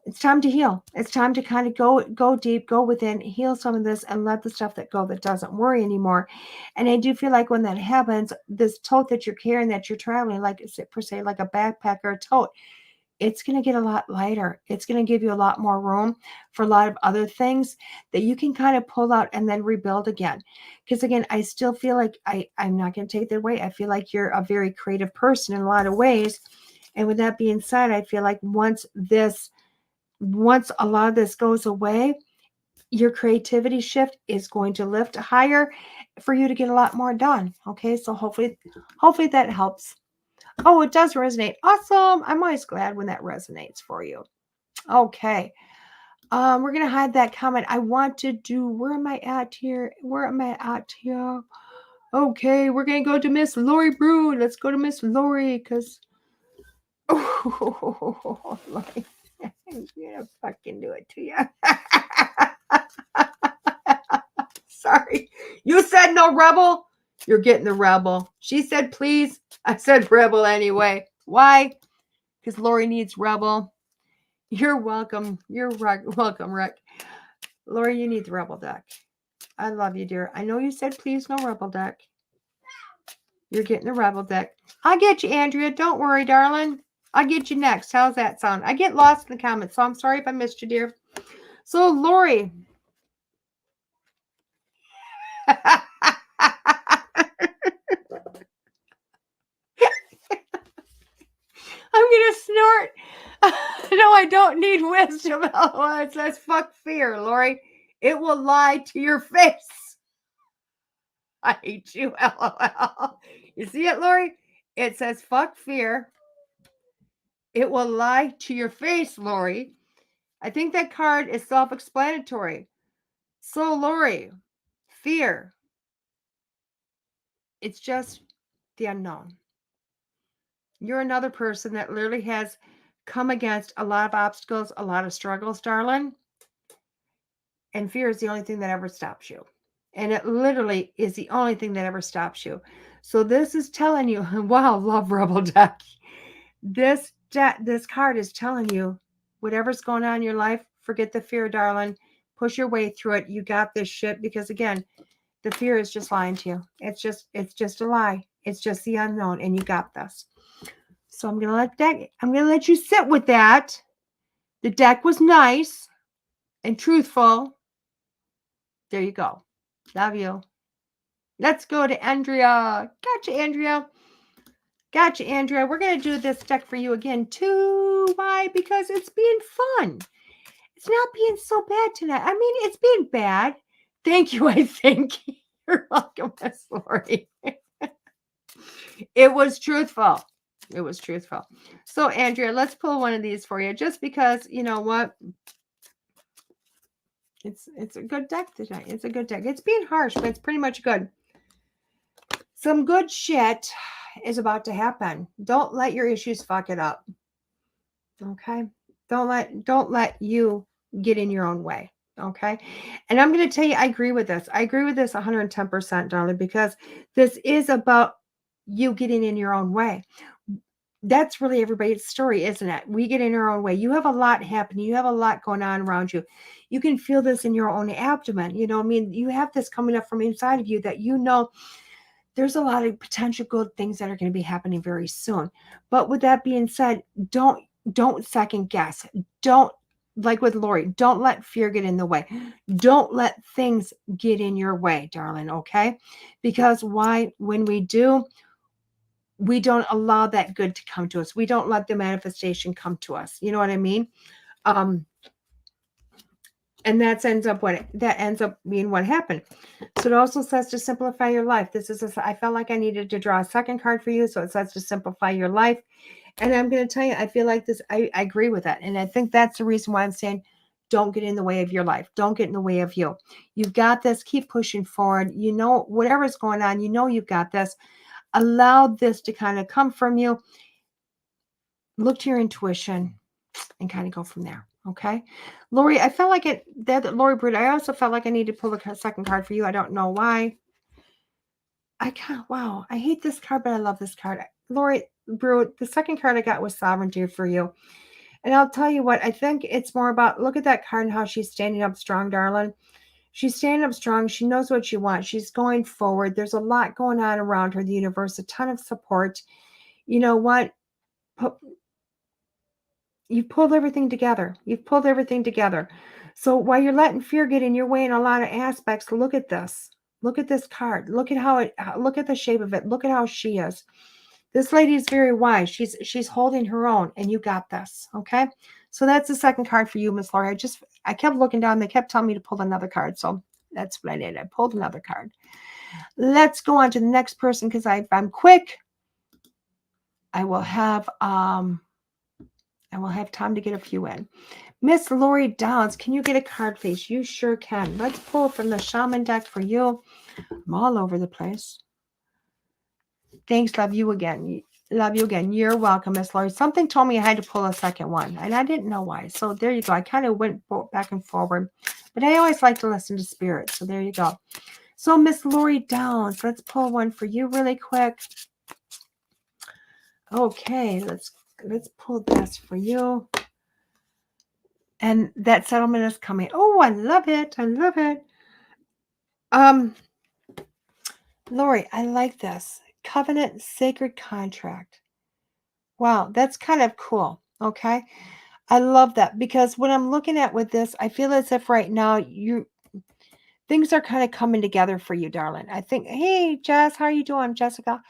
It's time to heal. It's time to kind of go deep, go within, heal some of this, and let the stuff that go that doesn't worry anymore. And I do feel like when that happens, this tote that you're carrying, that you're traveling, like per se, like a backpack or a tote, it's going to get a lot lighter. It's going to give you a lot more room for a lot of other things that you can kind of pull out and then rebuild again. Because again, I still feel like I'm not going to take that away. I feel like you're a very creative person in a lot of ways. And with that being said, I feel like once a lot of this goes away, your creativity shift is going to lift higher for you to get a lot more done. Okay, so hopefully that helps. Oh, it does resonate. Awesome. I'm always glad when that resonates for you. Okay. We're gonna hide that comment. I want to do, where am I at here? Okay, we're going to go to Miss Lori Brood. Let's go to Miss Lori because... Oh, Lori. I'm going to fucking do it to you. Sorry. You said no rebel. You're getting the rebel. She said please. I said rebel anyway. Why? Because Lori needs rebel. You're welcome. You're welcome, Rick. Lori, you need the rebel deck. I love you, dear. I know you said please no rebel deck. You're getting the rebel deck. I'll get you, Andrea. Don't worry, darling. I'll get you next. How's that sound? I get lost in the comments, so I'm sorry if I missed you, dear. So, Lori. I'm going to snort. No, I don't need wisdom. It says fuck fear, Lori. It will lie to your face. I hate you, LOL. You see it, Lori? It says fuck fear. It will lie to your face, Lori. I think that card is self-explanatory. So, Lori, fear. It's just the unknown. You're another person that literally has come against a lot of obstacles, a lot of struggles, darling. And fear is the only thing that ever stops you. And it literally is the only thing that ever stops you. So this is telling you, wow, love rebel deck. This card is telling you, whatever's going on in your life, forget the fear, darling. Push your way through it. You got this shit. Because again, the fear is just lying to you. It's just a lie. It's just the unknown, and you got this. So I'm gonna let you sit with that. The deck was nice and truthful. There you go. Love you. Let's go to Andrea. Gotcha, Andrea. Gotcha, Andrea. We're going to do this deck for you again, too. Why? Because it's being fun. It's not being so bad tonight. I mean, it's being bad. Thank you, I think. You're welcome, Miss Lori. It was truthful. It was truthful. So, Andrea, let's pull one of these for you, just because, you know what? It's a good deck tonight. It's a good deck. It's being harsh, but it's pretty much good. Some good shit is about to happen. Don't let your issues fuck it up. Okay? Don't let you get in your own way. Okay? And I'm going to tell you, I agree with this. I agree with this 110%, darling, because this is about you getting in your own way. That's really everybody's story, isn't it? We get in our own way. You have a lot happening. You have a lot going on around you. You can feel this in your own abdomen. You know, I mean, you have this coming up from inside of you that you know there's a lot of potential good things that are going to be happening very soon. But with that being said, don't second guess. Don't, like with Lori, don't let fear get in the way. Don't let things get in your way, darling, okay? Because why? When we do, we don't allow that good to come to us. We don't let the manifestation come to us. You know what I mean? And that ends up being what happened. So it also says to simplify your life. I felt like I needed to draw a second card for you. So it says to simplify your life. And I'm going to tell you, I feel like this, I agree with that. And I think that's the reason why I'm saying, don't get in the way of your life. Don't get in the way of you. You've got this. Keep pushing forward. You know, whatever's going on, you know, you've got this. Allow this to kind of come from you. Look to your intuition and kind of go from there. Okay. Lori, I felt like Lori Brood, I also felt like I need to pull a second card for you. I don't know why. Wow. I hate this card, but I love this card. Lori Brood, the second card I got was Sovereignty for you. And I'll tell you what, I think it's more about, look at that card and how she's standing up strong, darling. She's standing up strong. She knows what she wants. She's going forward. There's a lot going on around her, the universe, a ton of support. You know what? You've pulled everything together. You've pulled everything together. So while you're letting fear get in your way in a lot of aspects, look at this. Look at this card. Look at the shape of it. Look at how she is. This lady is very wise. She's holding her own, and you got this. Okay. So that's the second card for you, Miss Lori. I kept looking down. They kept telling me to pull another card. So that's what I did. I pulled another card. Let's go on to the next person because if I'm quick, I will have time to get a few in. Miss Lori Downs, can you get a card, please? You sure can. Let's pull from the Shaman deck for you. I'm all over the place. Thanks. Love you again. Love you again. You're welcome, Miss Lori. Something told me I had to pull a second one, and I didn't know why. So there you go. I kind of went back and forward, but I always like to listen to spirit. So there you go. So Miss Lori Downs, let's pull one for you really quick. Okay, let's pull this for you. And that settlement is coming. Oh, I love it. I love it. Lori, I like this. Covenant Sacred Contract. Wow, that's kind of cool. Okay. I love that because what I'm looking at with this, I feel as if right now things are kind of coming together for you, darling. I think, hey, Jess, how are you doing? I'm Jessica.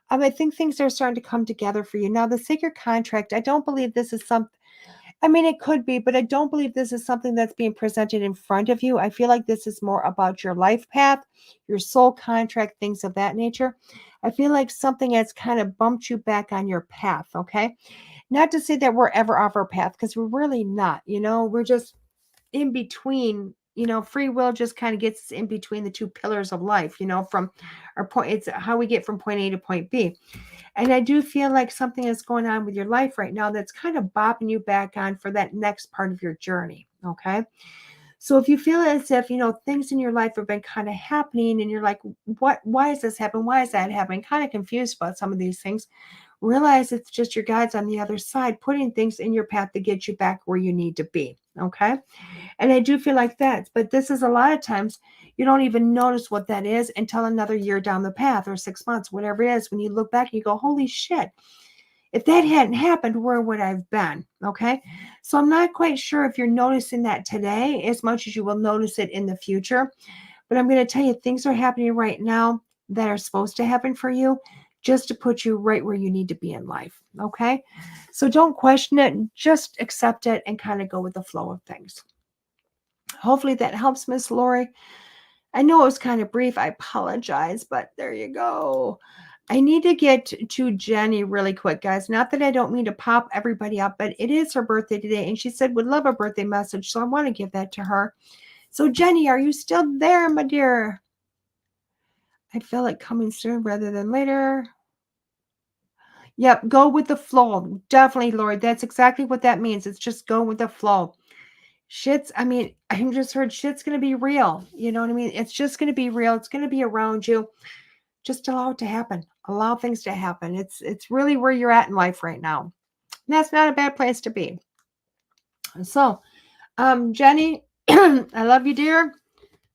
I think things are starting to come together for you. Now, the sacred contract, I don't believe this is something, I mean, it could be, but I don't believe this is something that's being presented in front of you. I feel like this is more about your life path, your soul contract, things of that nature. I feel like something has kind of bumped you back on your path, okay? Not to say that we're ever off our path, because we're really not, we're just in between. Free will just kind of gets us in between the two pillars of life, from our point. It's how we get from point A to point B. And I do feel like something is going on with your life right now that's kind of bopping you back on for that next part of your journey. Okay. So if you feel as if, things in your life have been kind of happening and you're like, why is this happening? Why is that happening? Kind of confused about some of these things. Realize it's just your guides on the other side, putting things in your path to get you back where you need to be. Okay. And I do feel like that, but this is a lot of times you don't even notice what that is until another year down the path or 6 months, whatever it is. When you look back, you go, holy shit, if that hadn't happened, where would I have been? Okay. So I'm not quite sure if you're noticing that today as much as you will notice it in the future. But I'm going to tell you, things are happening right now that are supposed to happen for you just to put you right where you need to be in life. Okay. So don't question it. Just accept it and kind of go with the flow of things. Hopefully that helps, Miss Lori. I know it was kind of brief. I apologize, but there you go. I need to get to Jenny really quick, guys. Not that I don't mean to pop everybody up, but it is her birthday today. And she said would love a birthday message. So I want to give that to her. So Jenny, are you still there, my dear? I feel like coming soon rather than later. Yep, go with the flow. Definitely, Lori. That's exactly what that means. It's just go with the flow. I just heard shit's going to be real. You know what I mean? It's just going to be real. It's going to be around you. Just allow it to happen. Allow things to happen. It's really where you're at in life right now. And that's not a bad place to be. So, Jenny, I love you, dear.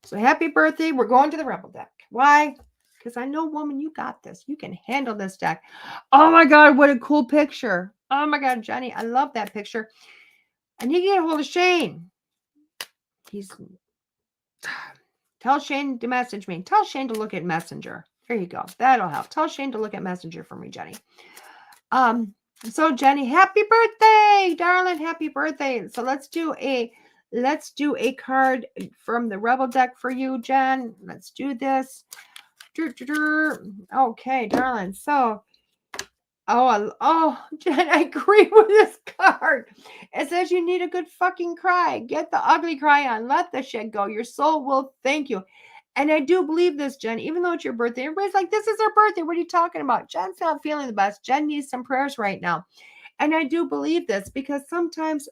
So happy birthday. We're going to the Rebel deck. Why? Because I know, woman, you got this. You can handle this deck. Oh my God, what a cool picture. Oh my God, Jenny, I love that picture. I need to get a hold of Shane. Tell Shane to message me. Tell Shane to look at Messenger. There you go. That'll help. Tell Shane to look at Messenger for me, Jenny. So Jenny, happy birthday, darling. Happy birthday. So let's do a card from the Rebel deck for you, Jen. Let's do this. Okay, darling. So Jen, I agree with this card. It says you need a good fucking cry. Get the ugly cry on. Let the shit go. Your soul will thank you. And I do believe this, Jen, even though it's your birthday. Everybody's like, this is her birthday. What are you talking about? Jen's not feeling the best. Jen needs some prayers right now. And I do believe this because sometimes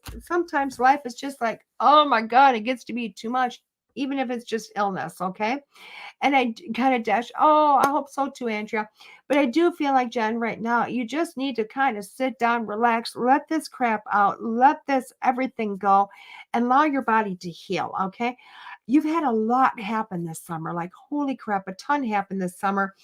life is just like, oh my God, it gets to be too much, even if it's just illness, okay? And I kind of dash, oh, I hope so too, Andrea. But I do feel like, Jen, right now, you just need to kind of sit down, relax, let this crap out, let this everything go, and allow your body to heal, okay? You've had a lot happen this summer. Like, holy crap, a ton happened this summer.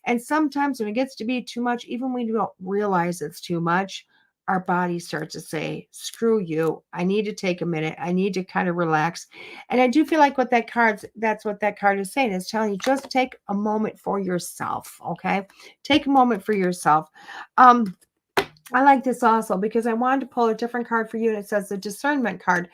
And sometimes when it gets to be too much, even when you don't realize it's too much, our body starts to say, screw you. I need to take a minute. I need to kind of relax. And I do feel like that's what that card is saying. It's telling you just take a moment for yourself. Okay. Take a moment for yourself. I like this also because I wanted to pull a different card for you. And it says the discernment card.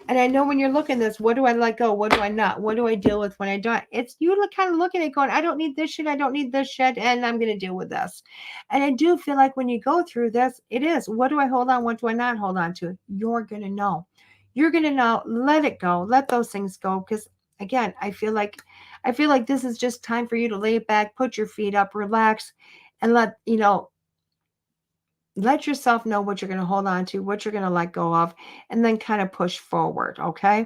And I know when you're looking at this, what do I let go? What do I not? What do I deal with when I don't? It's you kind of looking at it going, I don't need this shit. I don't need this shit. And I'm going to deal with this. And I do feel like when you go through this, it is, what do I hold on? What do I not hold on to? You're going to know. You're going to know. Let it go. Let those things go. Because again, I feel like this is just time for you to lay back, put your feet up, relax, and let yourself know what you're going to hold on to, what you're going to let go of, and then kind of push forward. Okay.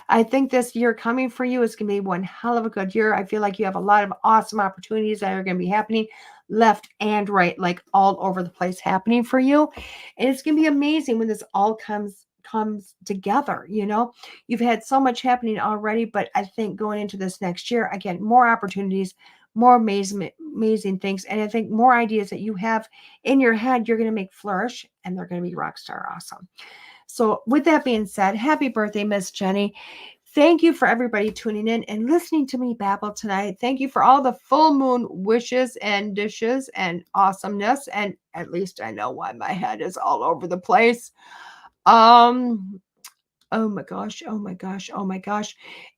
I think this year coming for you is going to be one hell of a good year. I feel like you have a lot of awesome opportunities that are going to be happening left and right, like all over the place happening for you. And it's going to be amazing when this all comes together. You've had so much happening already, but I think going into this next year, again, more opportunities, more amazing things. And I think more ideas that you have in your head, you're going to make flourish, and they're going to be rock star awesome. So with that being said, happy birthday, Miss Jenny. Thank you for everybody tuning in and listening to me babble tonight. Thank you for all the full moon wishes and dishes and awesomeness. And at least I know why my head is all over the place. Oh my gosh.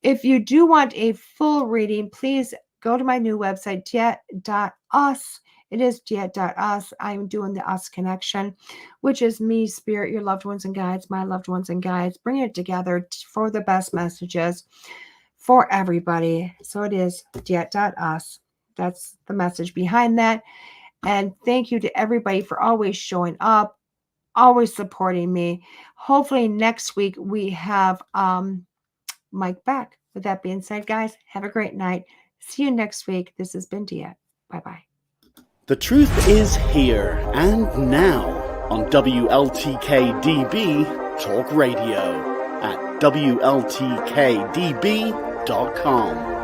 If you do want a full reading, please go to my new website, DeEtte.us. It is DeEtte.us. I'm doing the us connection, which is me, spirit, your loved ones and guides, my loved ones and guides, bringing it together for the best messages for everybody. So it is DeEtte.us. That's the message behind that. And thank you to everybody for always showing up, always supporting me. Hopefully next week we have Mike back. With that being said, guys, have a great night. See you next week. This has been DeEtte. Bye-bye. The truth is here and now on WLTK-DB Talk Radio at WLTK-DB.com.